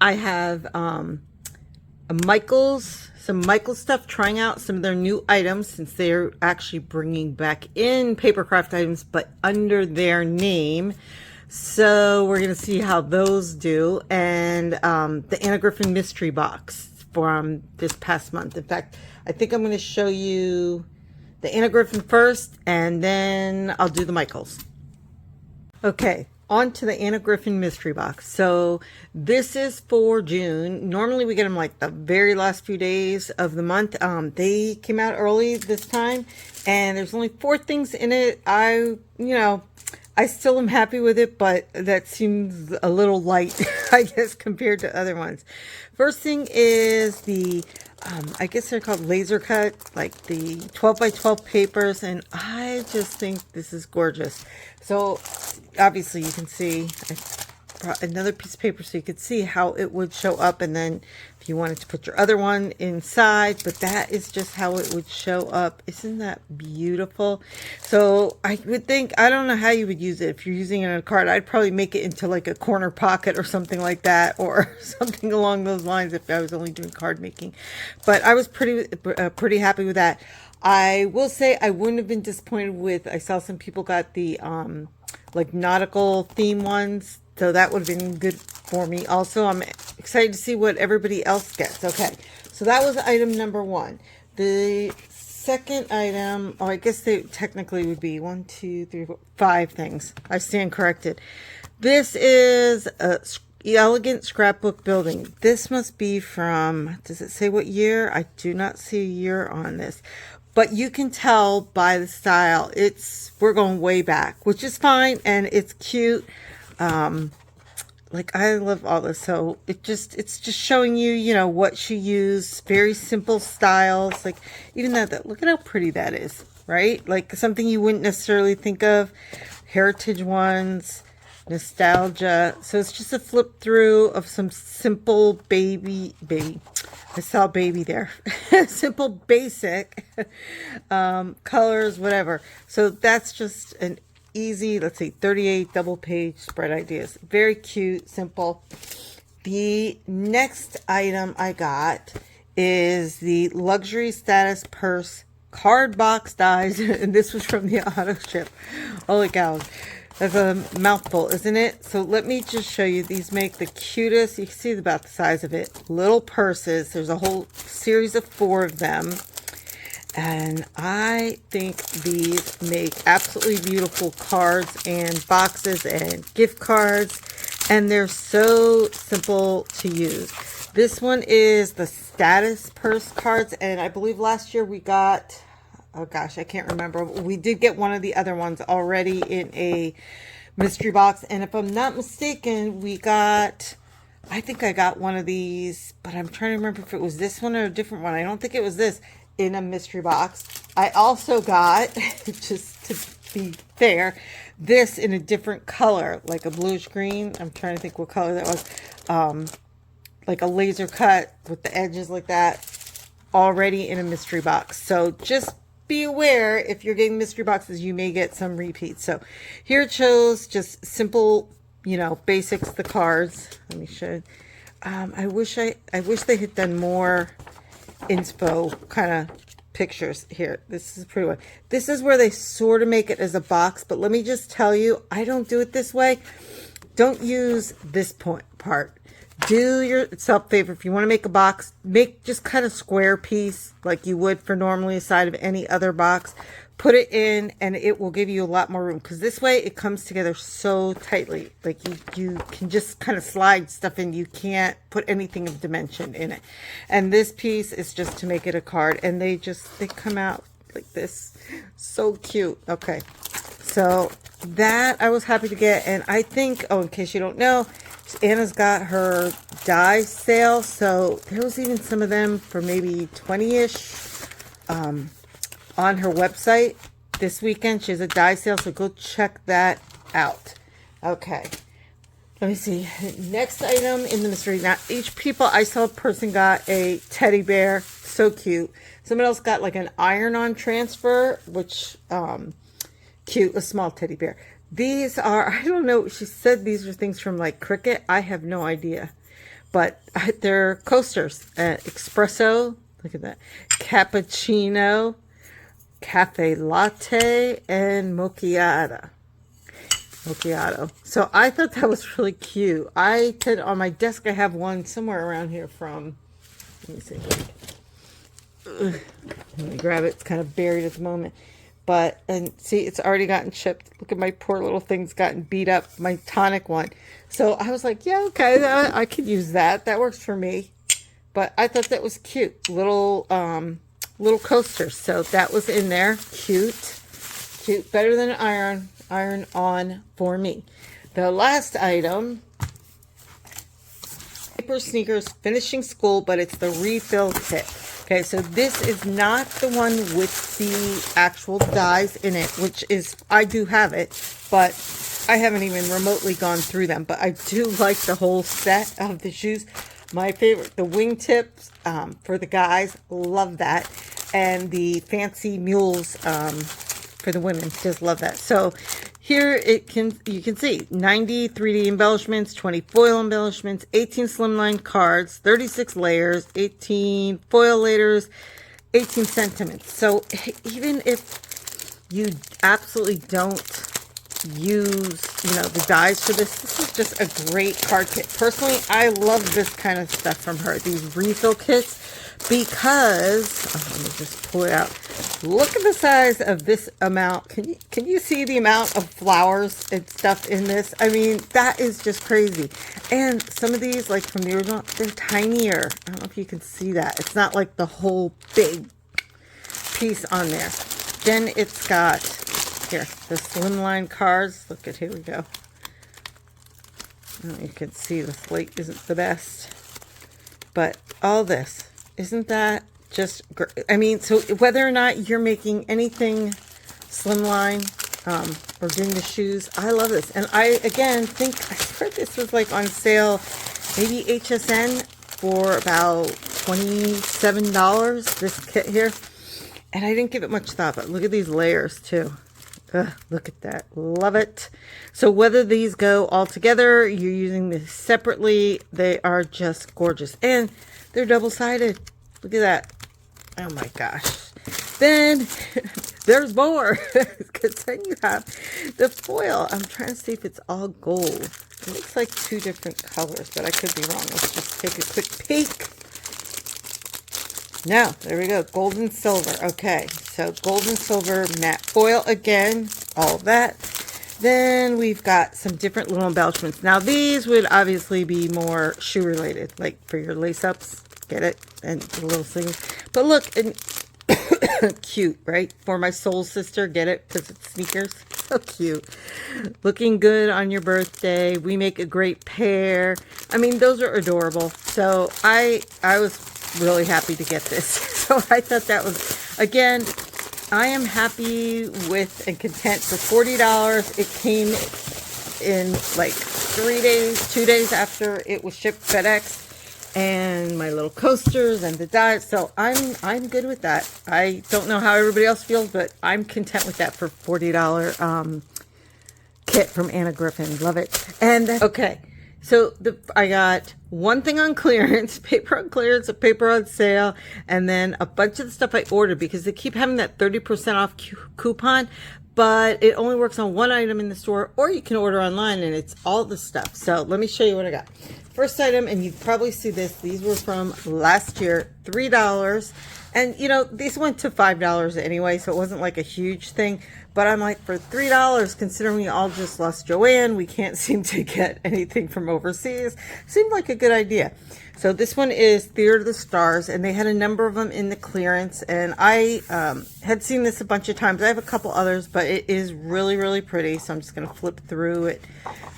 I have some Michaels stuff, trying out some of their new items since they're actually bringing back in Papercraft items, but under their name. So we're going to see how those do. And the Anna Griffin mystery box from this past month. In fact, I think I'm going to show you the Anna Griffin first, and then I'll do the Michaels. Okay, on to the Anna Griffin mystery box. So this is for June. Normally we get them like the very last few days of the month. They came out early this time, and there's only 4 things in it. I still am happy with it, but that seems a little light, I guess, compared to other ones. First thing is the, I guess they're called laser cut, like the 12 by 12 papers, and I just think this is gorgeous. So obviously you can see, I brought another piece of paper so you could see how it would show up, and then if you wanted to put your other one inside, but that is just how it would show up. Isn't that beautiful? So I would think, I don't know how you would use it. If you're using it on a card, I'd probably make it into like a corner pocket or something like that, or something along those lines if I was only doing card making. But I was pretty happy with that. I will say I wouldn't have been disappointed with, I saw some people got the like nautical theme ones, so that would have been good for me. Also, I'm excited to see what everybody else gets. Okay, so that was item number 1. The second item, oh, I guess they technically would be 1, 2, 3, 4, 5 things. I stand corrected. This is a elegant scrapbook building. This must be from, does it say what year? I do not see a year on this, but you can tell by the style. We're going way back, which is fine, and it's cute. Like, I love all this. So it's just showing you, what she used. Very simple styles. Like, even that, look at how pretty that is, right? Like something you wouldn't necessarily think of. Heritage ones, nostalgia. So it's just a flip through of some simple baby. I saw baby there. Simple, basic colors, whatever. So that's just an easy, let's see, 38 double page spread ideas. Very cute, simple. The next item I got is the luxury status purse card box dies, and this was from the auto ship. Holy cow. That's a mouthful, isn't it? So let me just show you. These make the cutest, you can see about the size of it, little purses. There's a whole series of 4 of them. And I think these make absolutely beautiful cards and boxes and gift cards. And they're so simple to use. This one is the status purse cards. And I believe last year we got, oh gosh, I can't remember. We did get one of the other ones already in a mystery box. And if I'm not mistaken, I think I got one of these, but I'm trying to remember if it was this one or a different one. I don't think it was this, in a mystery box. I also got, just to be fair, this in a different color, like a bluish green. I'm trying to think what color that was. Like a laser cut with the edges like that, already in a mystery box. So just be aware, if you're getting mystery boxes, you may get some repeats. So here it shows just simple, basics, the cards. Let me show you. I wish they had done more inspo kind of pictures here. This is a pretty one. This is where they sort of make it as a box, but let me just tell you, I don't do it this way. Don't use this part. Do yourself a favor. If you want to make a box, just cut a square piece like you would for normally a side of any other box. Put it in, and it will give you a lot more room, because this way it comes together so tightly. Like you can just kind of slide stuff in. You can't put anything of dimension in it. And this piece is just to make it a card, and they come out like this. So cute. Okay, so that I was happy to get. And I think, oh, in case you don't know, Anna's got her die sale, so there was even some of them for maybe 20-ish on her website this weekend. She has a die sale, so go check that out. Okay, let me see. Next item in the mystery. Now, I saw a person got a teddy bear. So cute. Someone else got like an iron-on transfer, which, cute, a small teddy bear. These are, I don't know, she said these are things from like Cricket. I have no idea. but they're coasters. Espresso, look at that. Cappuccino, cafe latte, and macchiato. So I thought that was really cute. On my desk I have one somewhere around here from, let me see. Ugh. Let me grab it. It's kind of buried at the moment. But, and see, it's already gotten chipped. Look at my poor little thing's gotten beat up, my tonic one. So I was like, yeah, okay, I could use that. That works for me. But I thought that was cute. Little coasters. So that was in there. Cute. Cute. Better than an iron on for me. The last item, paper sneakers, finishing school, but it's the refill kit. Okay, so this is not the one with the actual dies in it, which is, I do have it, but I haven't even remotely gone through them. But I do like the whole set of the shoes. My favorite, the wingtips for the guys, love that. And the fancy mules for the women, just love that. So here you can see 90 3D embellishments, 20 foil embellishments, 18 slimline cards, 36 layers, 18 foil layers, 18 sentiments. So even if you absolutely don't use, the dies for this is just a great card kit. Personally, I love this kind of stuff from her, these refill kits, because, let me just pull it out. Look at the size of this amount. Can you see the amount of flowers and stuff in this? I mean, that is just crazy. And some of these, like from the original, they're tinier. I don't know if you can see that. It's not like the whole big piece on there. Then it's got, here, the slimline cards. Look at, here we go. You can see the slate isn't the best. But all this, isn't that just great? I mean, so whether or not you're making anything slimline or doing the shoes, I love this. And I, again, think, I heard this was like on sale, maybe HSN for about $27, this kit here. And I didn't give it much thought, but look at these layers too. Ugh, look at that. Love it. So whether these go all together, you're using this separately, they are just gorgeous. And they're double-sided. Look at that. Oh my gosh. Then there's more. Because then you have the foil. I'm trying to see if it's all gold. It looks like two different colors, but I could be wrong. Let's just take a quick peek. No, there we go. Gold and silver. Okay, so gold and silver matte foil again. All of that. Then we've got some different little embellishments. Now these would obviously be more shoe related, like for your lace ups. Get it? And the little things. But look, and cute, right? For my soul sister, get it? Because it's sneakers. So cute. Looking good on your birthday. We make a great pair. I mean, those are adorable. So I was really happy to get this. So I thought that was, again, I am happy with and content for $40. It came in like 3 days, 2 days after it was shipped FedEx. And my little coasters and the diet. So I'm good with that. I don't know how everybody else feels, but I'm content with that for $40 kit from Anna Griffin. Love it. And okay, so I got one thing on clearance, paper on clearance, a paper on sale, and then a bunch of the stuff I ordered because they keep having that 30% off coupon, but it only works on one item in the store, or you can order online and it's all the stuff. So let me show you what I got. First item, and you probably see this, these were from last year, $3. And, these went to $5 anyway, so it wasn't like a huge thing. But I'm like, for $3, considering we all just lost Joanne, we can't seem to get anything from overseas. Seemed like a good idea. So this one is Theater of the Stars, and they had a number of them in the clearance. And I had seen this a bunch of times. I have a couple others, but it is really, really pretty. So I'm just going to flip through it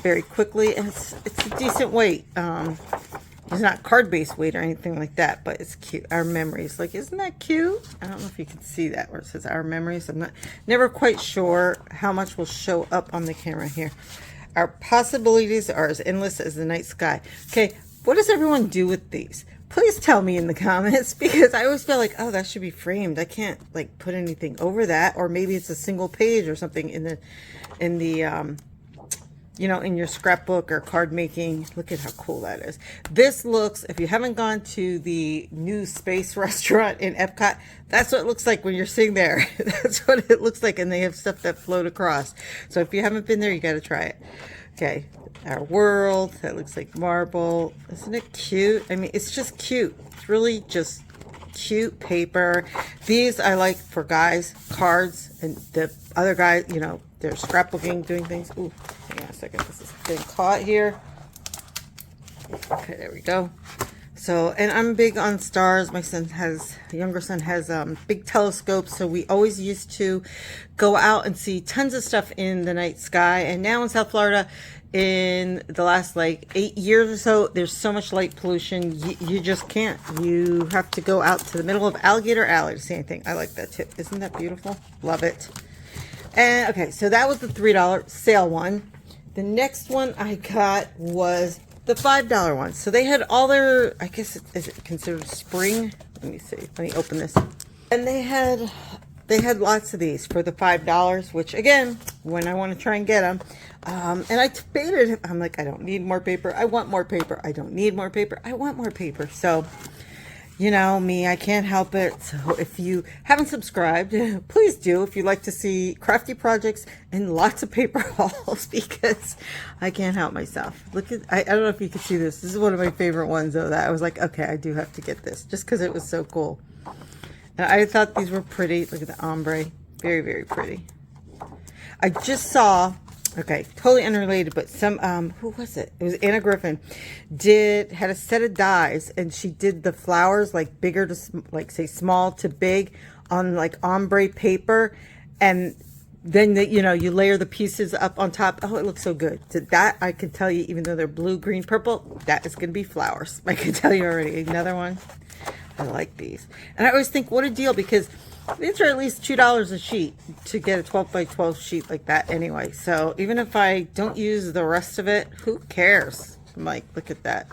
very quickly. And it's a decent weight. It's not card-based weight or anything like that, but it's cute. Our Memories. Like, isn't that cute? I don't know if you can see that where it says Our Memories. I'm never quite sure how much will show up on the camera here. Our possibilities are as endless as the night sky. Okay, what does everyone do with these? Please tell me in the comments, because I always feel like, oh, that should be framed. I can't like put anything over that, or maybe it's a single page or something in the you know, in your scrapbook or card making. Look at how cool that is. This looks, if you haven't gone to the new space restaurant in Epcot, that's what it looks like when you're sitting there. That's what it looks like, and they have stuff that float across. So if you haven't been there, you got to try it. Okay, our world, that looks like marble. Isn't it cute? I mean, it's just cute. It's really just cute paper. These I like for guys, cards, and the other guys, you know, they're scrapbooking, doing things. Ooh, hang on a second. This is getting caught here. Okay, there we go. So, and I'm big on stars. My younger son has big telescopes. So we always used to go out and see tons of stuff in the night sky. And now in South Florida, in the last like 8 years or so, there's so much light pollution. You just can't. You have to go out to the middle of Alligator Alley to see anything. I like that too. Isn't that beautiful? Love it. And okay, so that was the $3 sale one. The next one I got was the $5 one. So they had all their, I guess, is it considered spring? Let me see. Let me open this. And they had lots of these for the $5, which again, when I want to try and get them, and I debated him. I'm like, I don't need more paper. I want more paper. I don't need more paper. I want more paper. So, you know me, I can't help it. So if you haven't subscribed, please do. If you'd like to see crafty projects and lots of paper hauls, because I can't help myself. Look at, I don't know if you can see this. This is one of my favorite ones, though, that I was like, okay, I do have to get this just because it was so cool. And I thought these were pretty. Look at the ombre. Very, very pretty. I just saw, okay, totally unrelated, but some, who was it? It was Anna Griffin. Had a set of dies, and she did the flowers like bigger to, like say small to big on like ombre paper. And then, you know, you layer the pieces up on top. Oh, it looks so good. So that, I can tell you, even though they're blue, green, purple, that is going to be flowers. I can tell you already. Another one. I like these. And I always think, what a deal, because these are at least $2 a sheet to get a 12 by 12 sheet like that anyway. So even if I don't use the rest of it, who cares? I'm like, look at that.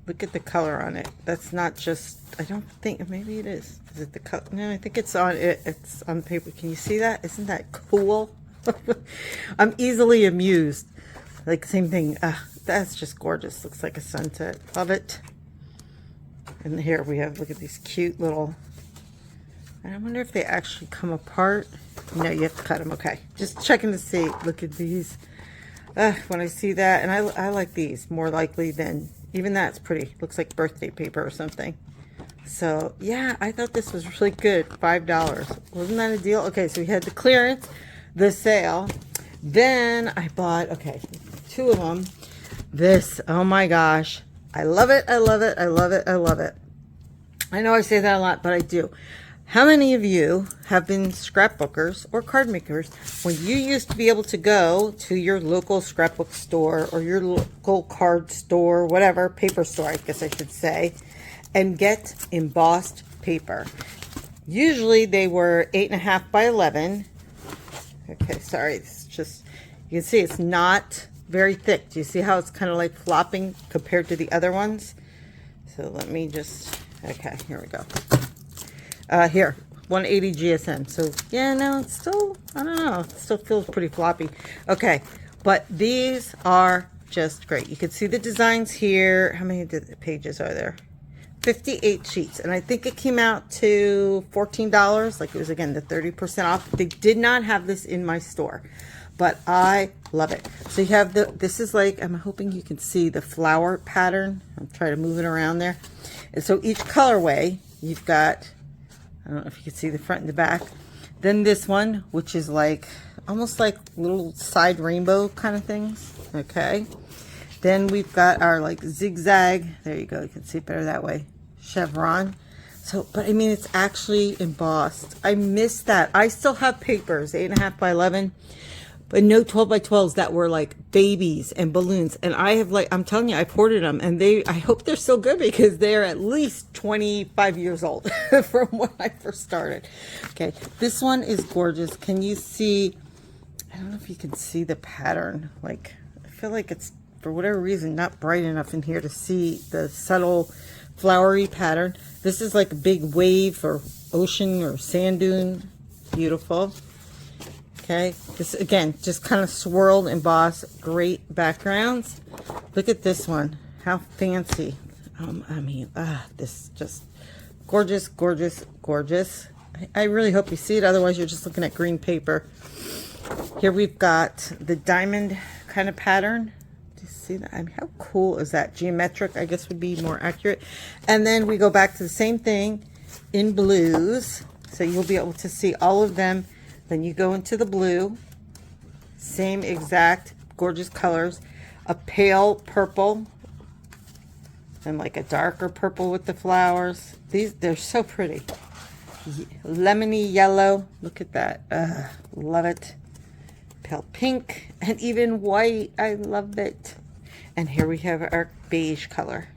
Look at the color on it. That's not just, I don't think, maybe it is. Is it the color? No, I think it's on it. It's on paper. Can you see that? Isn't that cool? I'm easily amused. Like, same thing. That's just gorgeous. Looks like a sunset. Love it. And here we have, look at these cute little, I wonder if they actually come apart. No, you have to cut them. Okay, just checking to see. Look at these. When I see that, and I like these more likely than, even that's pretty. Looks like birthday paper or something. So yeah, I thought this was really good. $5. Wasn't that a deal? Okay, so we had the clearance, the sale. Then I bought, okay, 2 of them. This, oh my gosh. I love it. I love it. I love it. I love it. I know I say that a lot, but I do. How many of you have been scrapbookers or card makers when you used to be able to go to your local scrapbook store or your local card store, whatever, paper store, I guess I should say, and get embossed paper? Usually they were 8.5 by 11. Okay, sorry. It's just, you can see it's not very thick. Do you see how it's kind of like flopping compared to the other ones? So let me just, okay, here we go. Here, 180 GSM. So yeah, no, it's still, I don't know, it still feels pretty floppy. Okay, but these are just great. You can see the designs here. How many pages are there? 58 sheets, and I think it came out to $14. Like, it was, again, the 30% off. They did not have this in my store, but I love it. So you have this is like, I'm hoping you can see the flower pattern. I'm trying to move it around there. And so each colorway, you've got, I don't know if you can see the front and the back. Then this one, which is like, almost like little side rainbow kind of things. Okay. Then we've got our like zigzag. There you go. You can see it better that way. Chevron. So, but I mean, it's actually embossed. I miss that. I still have papers, 8.5 by 11, but no 12 by 12s that were like babies and balloons. And I have, like, I'm telling you, I've hoarded them, and I hope they're still good, because they're at least 25 years old from when I first started. Okay. This one is gorgeous. Can you see, I don't know if you can see the pattern. Like, I feel like it's, for whatever reason, not bright enough in here to see the subtle flowery pattern. This is like a big wave or ocean or sand dune. Beautiful. Okay, this again, just kind of swirled, embossed, great backgrounds. Look at this one, how fancy. I mean, this just gorgeous, gorgeous, gorgeous. I really hope you see it, otherwise you're just looking at green paper. Here we've got the diamond kind of pattern. Do you see that? I mean, how cool is that? Geometric, I guess, would be more accurate. And then we go back to the same thing in blues. So you'll be able to see all of them. Then you go into the blue. Same exact gorgeous colors. A pale purple. And like a darker purple with the flowers. They're so pretty. Lemony yellow. Look at that. Love it. Pale pink and even white. I love it. And here we have our beige color.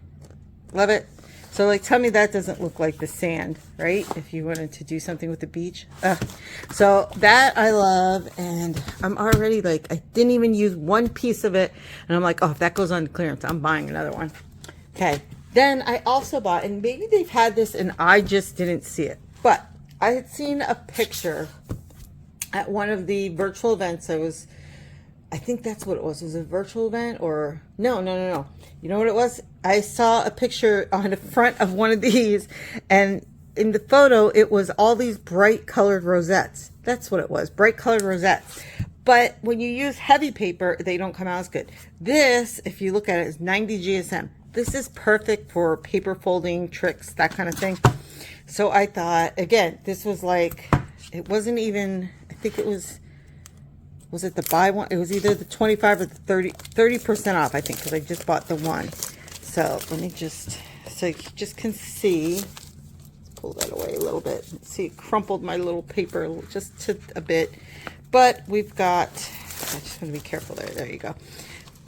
Love it. So like, tell me that doesn't look like the sand, right? If you wanted to do something with the beach. So that I love, and I'm already like, I didn't even use one piece of it, and I'm like, oh, if that goes on clearance, I'm buying another one. Okay. Then I also bought, and maybe they've had this and I just didn't see it, but I had seen a picture at one of the virtual events. I think that's what it was. Was it a virtual event or no. You know what it was? I saw a picture on the front of one of these, and in the photo, it was all these bright colored rosettes. That's what it was, bright colored rosettes. But when you use heavy paper, they don't come out as good. This, if you look at it, is 90 GSM. This is perfect for paper folding tricks, that kind of thing. So I thought, again, this was like, it wasn't even, I think it was it the buy one? It was either the 25 or the 30% off, I think, because I just bought the one. So let me just, so you just can see, let's pull that away a little bit. See, it crumpled my little paper just to a bit. But we've got, I just want to be careful there. There you go.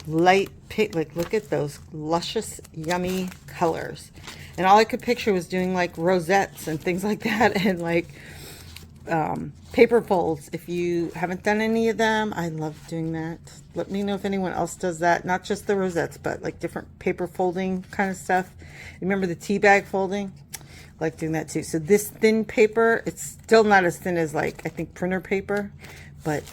Light pink, like look at those luscious, yummy colors. And all I could picture was doing like rosettes and things like that, and like paper folds. If you haven't done any of them, I love doing that. Let me know if anyone else does that. Not just the rosettes, but like different paper folding kind of stuff. Remember the tea bag folding? I like doing that too. So this thin paper, it's still not as thin as like, I think, printer paper. But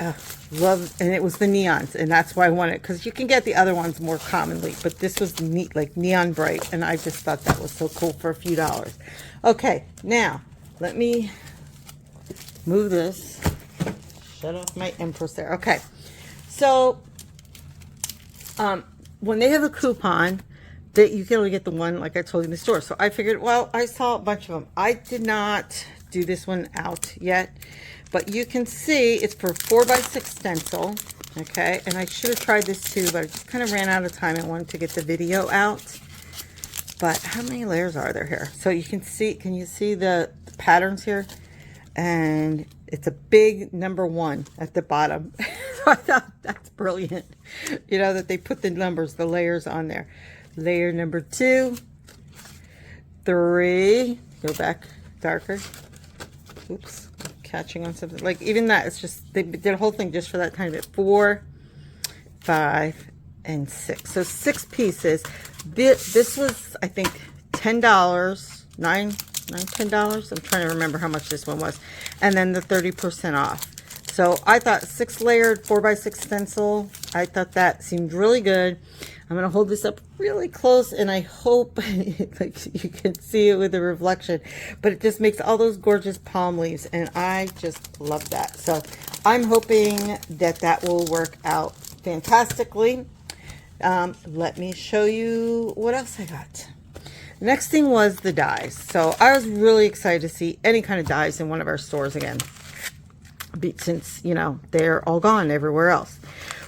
love, and it was the neons, and that's why I wanted it, because you can get the other ones more commonly, but this was neat, like neon bright, and I just thought that was so cool for a few dollars. Okay, now let me move this. Shut off my Empress there. Okay, so when they have a coupon, that you can only get the one, like I told you, in the store. So I figured, well, I saw a bunch of them. I did not do this one out yet. But you can see it's for 4x6 stencil, okay? And I should have tried this too, but I just kind of ran out of time. I wanted to get the video out. But how many layers are there here? So you can see, can you see the patterns here? And it's a big number 1 at the bottom. So I thought that's brilliant. You know, that they put the numbers, the layers on there. Layer number 2, 3, go back darker. Oops. Catching on something like even that, it's just they did a whole thing just for that tiny bit. 4, 5, and 6. So 6 pieces. This was, I think, $10, $10. I'm trying to remember how much this one was, and then the 30% off. So I thought 6 layered 4x6 stencil. I thought that seemed really good. I'm going to hold this up really close, and I hope like you can see it with the reflection, but it just makes all those gorgeous palm leaves, and I just love that. So I'm hoping that that will work out fantastically. Let me show you what else I got. The next thing was the dies. So I was really excited to see any kind of dies in one of our stores again, since, you know, they're all gone everywhere else.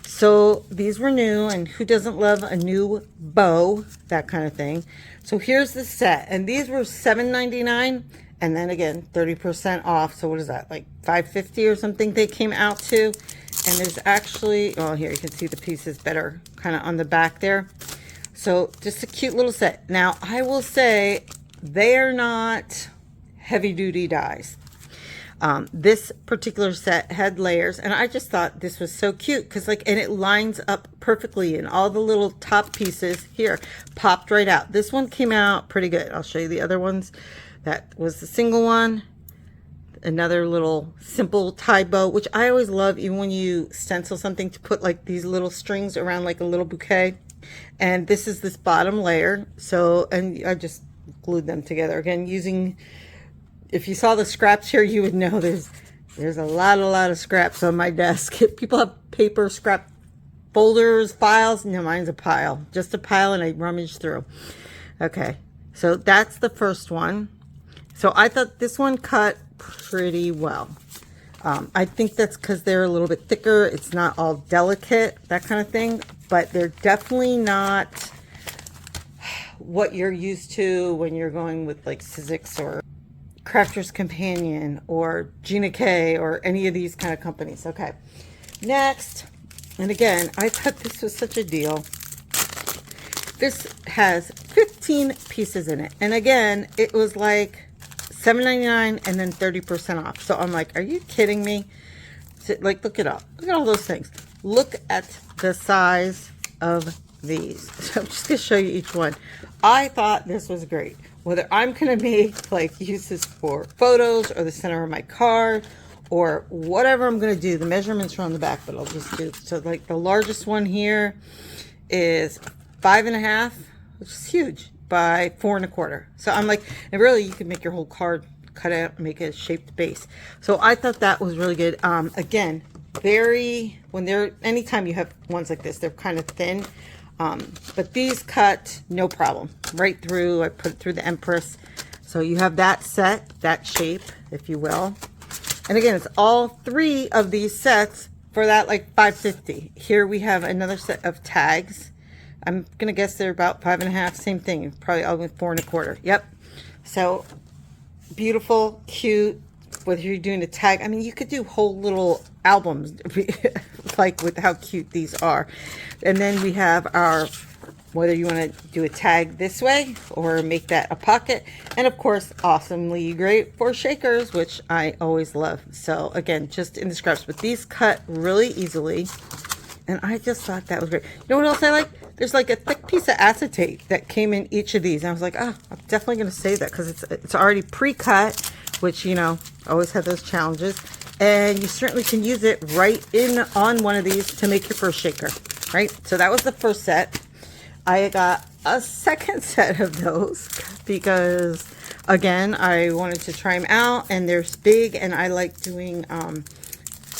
So these were new, and who doesn't love a new bow, that kind of thing. So here's the set, and these were $7.99, and then again 30% off. So what is that, like $5.50 or something they came out to? And there's actually, oh, here you can see the pieces better kind of on the back there. So just a cute little set. Now I will say they are not heavy duty dies. This particular set had layers, and I just thought this was so cute because, like, and it lines up perfectly, and all the little top pieces here popped right out. This one came out pretty good. I'll show you the other ones. That was the single one. another little simple tie bow, which I always love, even when you stencil something, to put like these little strings around like a little bouquet. And this is this bottom layer. So, and I just glued them together again using, if you saw the scraps here, you would know there's a lot of scraps on my desk. People have paper scrap folders, files. No, mine's a pile, just a pile, and I rummage through. Okay, so that's the first one. So I thought this one cut pretty well. I think that's because they're a little bit thicker. It's not all delicate, that kind of thing, but they're definitely not what you're used to when you're going with like Sizzix or Crafter's Companion or Gina K or any of these kind of companies. Okay, next, and again, I thought this was such a deal. This has 15 pieces in it, and again, it was like $7.99 and then 30% off. So I'm like, are you kidding me? So, like, look it up. Look at all those things. Look at the size of these. So I'm just gonna show you each one. I thought this was great. Whether I'm gonna make like use this for photos or the center of my card or whatever I'm gonna do. The measurements are on the back, but I'll just do, so like the largest one here is 5.5, which is huge, by 4.25. So I'm like, and really you can make your whole card, cut out and make a shaped base. So I thought that was really good. Again, very, when they're, anytime you have ones like this, they're kind of thin, but these cut no problem right through. I put it through the Empress, so you have that set, that shape, if you will. And again, it's all 3 of these sets for that like $5.50. Here we have another set of tags. I'm gonna guess they're about 5.5, same thing, probably all with 4.25. Yep. So beautiful, cute. Whether you're doing a tag, I mean, you could do whole little albums like with how cute these are. And then we have our, whether you want to do a tag this way or make that a pocket, and of course awesomely great for shakers, which I always love. So again, just in the scraps, but these cut really easily, and I just thought that was great. You know what else I like? There's like a thick piece of acetate that came in each of these. And I was like, oh, I'm definitely going to save that because it's already pre-cut, which, you know, always have those challenges. And you certainly can use it right in on one of these to make your first shaker, right? So that was the first set. I got a second set of those because, again, I wanted to try them out, and they're big, and I like doing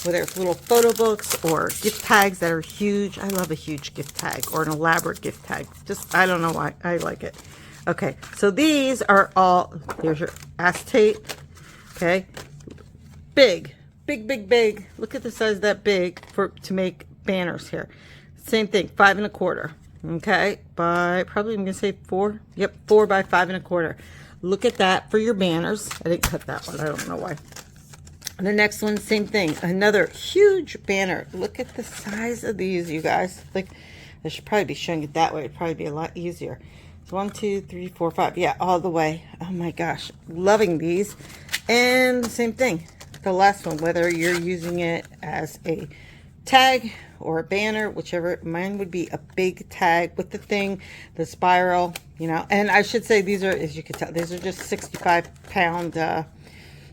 whether it's little photo books or gift tags that are huge. I love a huge gift tag or an elaborate gift tag. Just, I don't know why, I like it. Okay, so these are all, here's your acetate. Okay, big. Look at the size of that big to make banners here. Same thing, 5.25. Okay, by probably I'm gonna say 4. Yep, 4 by 5.25. Look at that for your banners. I didn't cut that one. I don't know why. And the next one, same thing. Another huge banner. Look at the size of these, you guys. Like, I should probably be showing it that way. It'd probably be a lot easier. So 1, 2, 3, 4, 5. Yeah, all the way. Oh my gosh, loving these. And the same thing. The last one, whether you're using it as a tag or a banner, whichever. Mine would be a big tag with the thing, the spiral, you know. And I should say these are, as you can tell, these are just 65-pound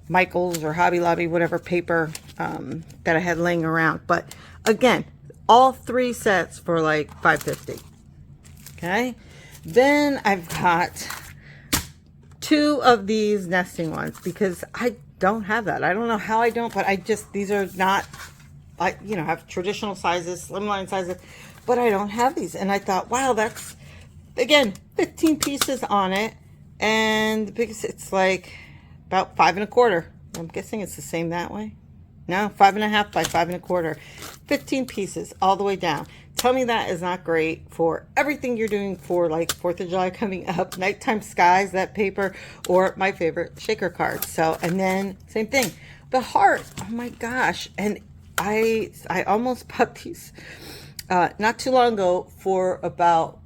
Michaels or Hobby Lobby, whatever paper that I had laying around. But again, all 3 sets for like $5.50. Okay, then I've got 2 of these nesting ones because I don't have that. I don't know how I don't, but I just, these are not, I, you know, have traditional sizes, slimline sizes, but I don't have these. And I thought, wow, that's, again, 15 pieces on it, and the biggest, it's like about 5.25. I'm guessing it's the same that way. No, 5.5 by 5.25. 15 pieces all the way down. Tell me that is not great for everything you're doing for like 4th of July coming up, nighttime skies, that paper, or my favorite shaker card. So, and then same thing, the heart. Oh my gosh. And I almost bought these not too long ago for about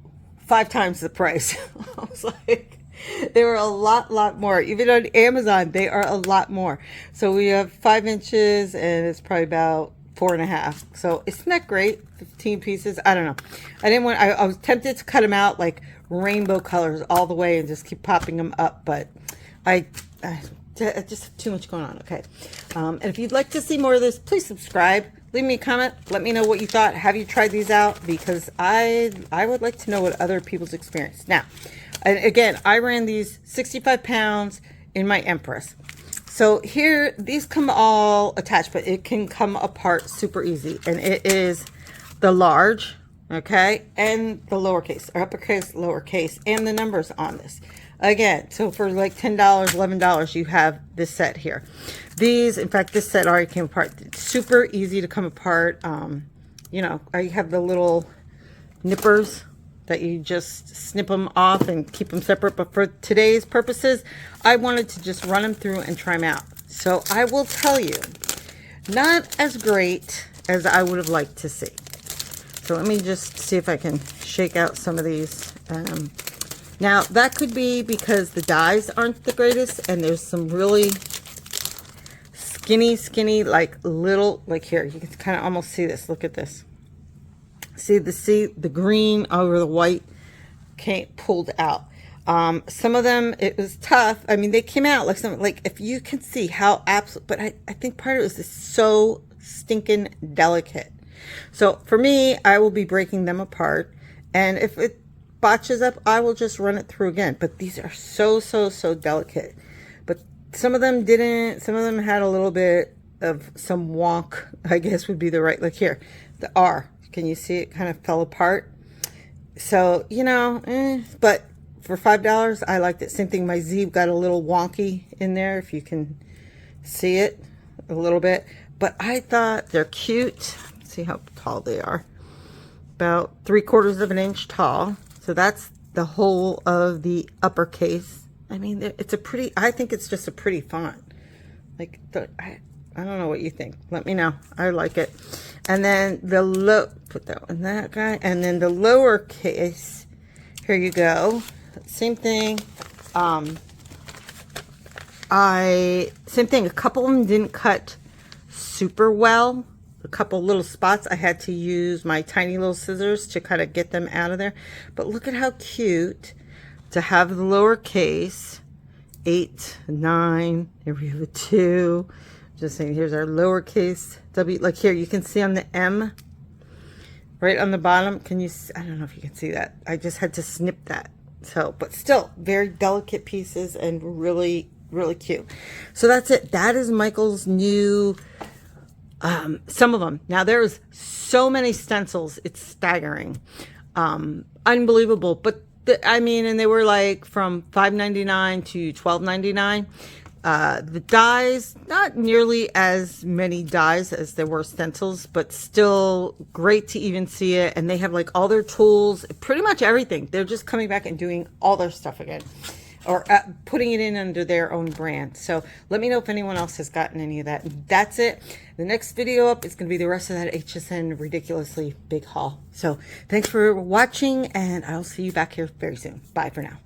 5 times the price. I was like, they were a lot more. Even on Amazon, they are a lot more. So we have 5 inches, and it's probably about 4.5. So it's not great. 15 pieces. I don't know. I didn't want. I was tempted to cut them out like rainbow colors all the way and just keep popping them up, but I just have too much going on. Okay. And if you'd like to see more of this, please subscribe. Leave me a comment. Let me know what you thought. Have you tried these out? Because I would like to know what other people's experience. Now, and again, I ran these 65 pounds in my Empress. So here, these come all attached, but it can come apart super easy. And it is the large, okay, and the lowercase, or uppercase, lowercase, and the numbers on this. Again, so for like $10, $11, you have this set here. These, in fact, this set already came apart. It's super easy to come apart. You know, I have the little nippers that you just snip them off and keep them separate. But for today's purposes, I wanted to just run them through and try them out. So I will tell you, not as great as I would have liked to see. So let me just see if I can shake out some of these. Now, that could be because the dies aren't the greatest, and there's some really skinny, like little, like here, you can kind of almost see this. Look at this. See the green over the white pulled out. Some of them, it was tough. I mean, they came out like some, like if you can see how absolute, but I think part of it is so stinking delicate. So for me, I will be breaking them apart, and if it botches up, I will just run it through again. But these are so delicate. But some of them didn't. Some of them had a little bit of some wonk, I guess would be the right, like here, the R. Can you see it kind of fell apart? So, you know, but for $5, I liked it. Same thing, my Z got a little wonky in there, if you can see it a little bit. But I thought they're cute. See how tall they are. About 3/4 of an inch tall. So that's the whole of the uppercase. I mean, it's a pretty, I think it's just a pretty font. Like, I don't know what you think. Let me know. I like it. And then the put that one, that guy. And then the lowercase, here you go. Same thing. Same thing. A couple of them didn't cut super well. A couple little spots, I had to use my tiny little scissors to kind of get them out of there. But look at how cute to have the lowercase 8, 9. Here we have a 2. Just saying, here's our lowercase W. Like here, you can see on the M, right on the bottom. Can you see? I don't know if you can see that. I just had to snip that. So, but still, very delicate pieces and really cute. So that's it. That is Michael's new. Some of them. Now there's so many stencils, it's staggering. Unbelievable. But I mean, and they were like from $5.99 to $12.99. The dies, not nearly as many dies as there were stencils, but still great to even see it. And they have like all their tools, pretty much everything. They're just coming back and doing all their stuff again, or putting it in under their own brand. So let me know if anyone else has gotten any of that. That's it. The next video up is going to be the rest of that HSN ridiculously big haul. So thanks for watching, and I'll see you back here very soon. Bye for now.